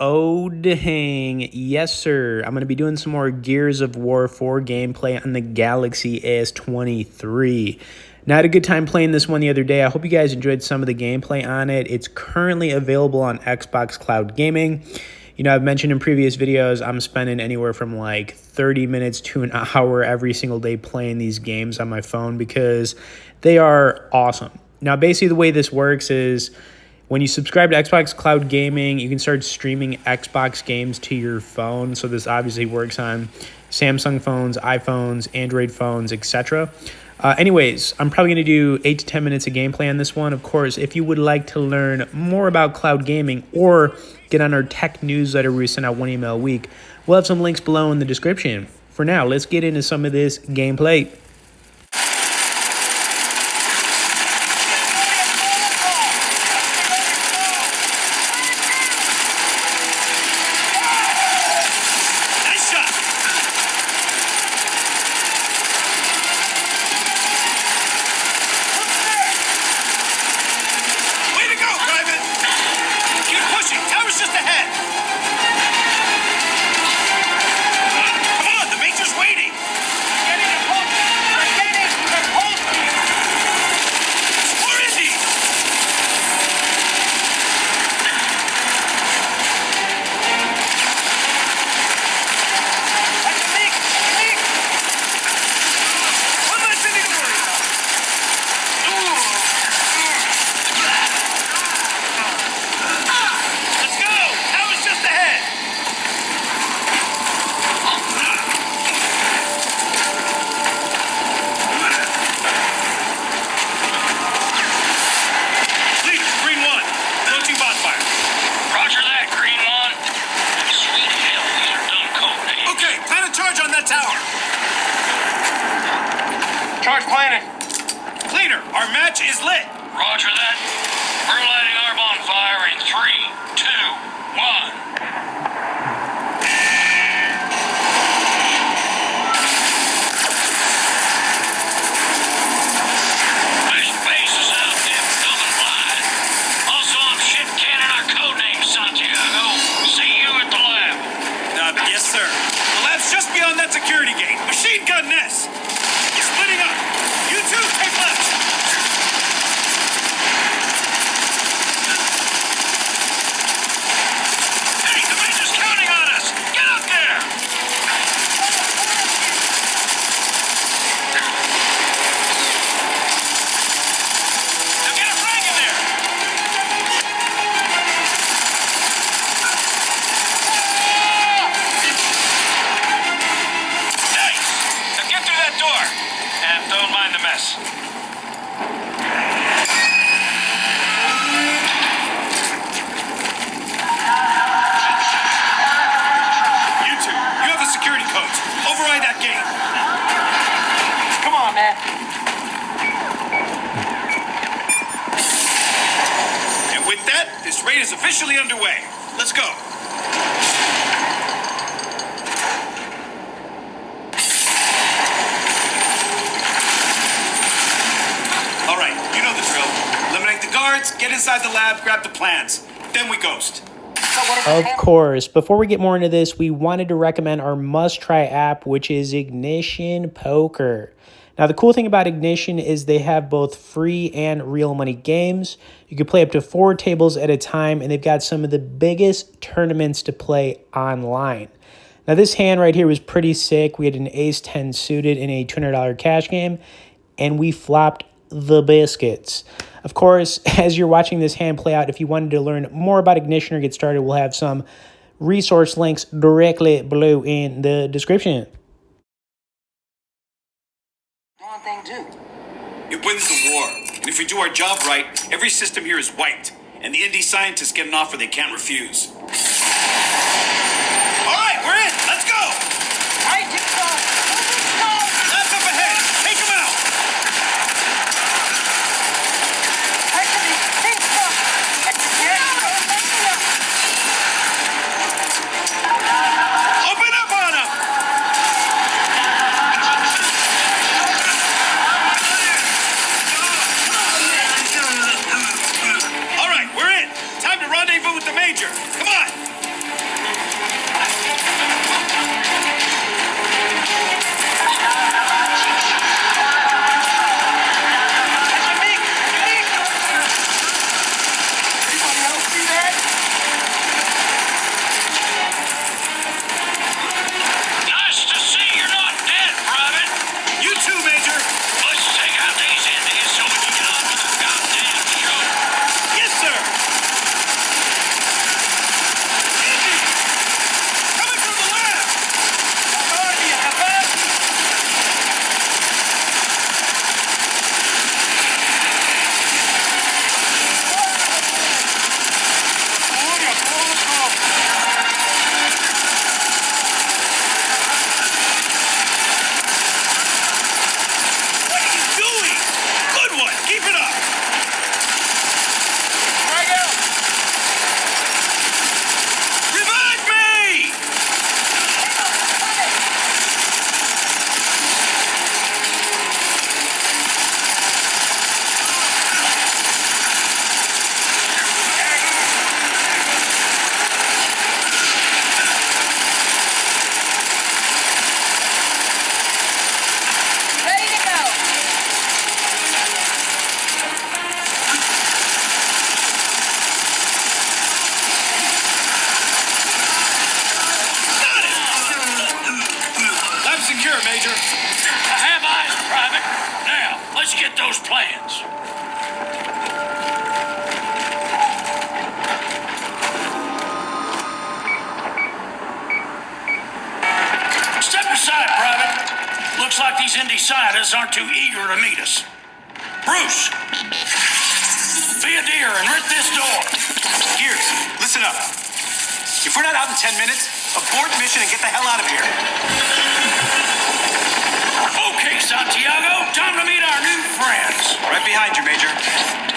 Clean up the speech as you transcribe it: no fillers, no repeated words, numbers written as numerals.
Oh, dang. Yes, sir. I'm going to be doing some more Gears of War 4 gameplay on the Galaxy S23. Now, I had a good time playing this one the other day. I hope you guys enjoyed some of the gameplay on it. It's currently available on Xbox Cloud Gaming. You know, I've mentioned in previous videos, I'm spending anywhere from like 30 minutes to an hour every single day playing these games on my phone because they are awesome. Now, basically the way this works is when you subscribe to Xbox Cloud Gaming, you can start streaming Xbox games to your phone. So this obviously works on Samsung phones, iPhones, Android phones, etc. Anyways, I'm probably going to do 8 to 10 minutes of gameplay on this one. Of course, if you would like to learn more about cloud gaming or get on our tech newsletter where we send out one email a week, we'll have some links below in the description. For now, let's get into some of this gameplay. Charge planted. Cleaner, our match is lit. Roger that. We're lighting our bonfire in 3, 2, 1. This base is out there, coming wide. Also, I'm ship cannon our codename, Santiago. See you at the lab. Yes, sir. The lab's just beyond that security gate. Machine gun nest. Splitting up. You two, take left. Hey, the major's counting on us. Get up there. Now get a frag in there. Nice. Now get through that door. And don't mind the mess. You two, you have the security codes. Override that gate. Come on, man. And with that, this raid is officially underway. Let's go. All right, you know the drill. Eliminate the guards, get inside the lab, grab the plans. Then we ghost. Of course, before we get more into this, we wanted to recommend our must-try app, which is Ignition Poker. Now, the cool thing about Ignition is they have both free and real money games. You can play up to 4 tables at a time, and they've got some of the biggest tournaments to play online. Now, this hand right here was pretty sick. We had an ace-10 suited in a $200 cash game, and we flopped the biscuits. Of course, as you're watching this hand play out, if you wanted to learn more about Ignition or get started, we'll have some resource links directly below in the description. One thing too. It wins the war. And if we do our job right, every system here is wiped. And the indie scientists get an offer they can't refuse. All right, we're in. Let's go. Right, keep going. Lab's up ahead. Take them out. Actually, think stuff. Open up on them. All right, we're in. Time to rendezvous with the major. Come on. those plans. Step aside, Private. Looks like these indecidas aren't too eager to meet us. Bruce, be a dear and rip this door. Gears, listen up. If we're not out in 10 minutes, abort mission and get the hell out of here. Okay, Santiago, time to meet our new friends. Right behind you, Major.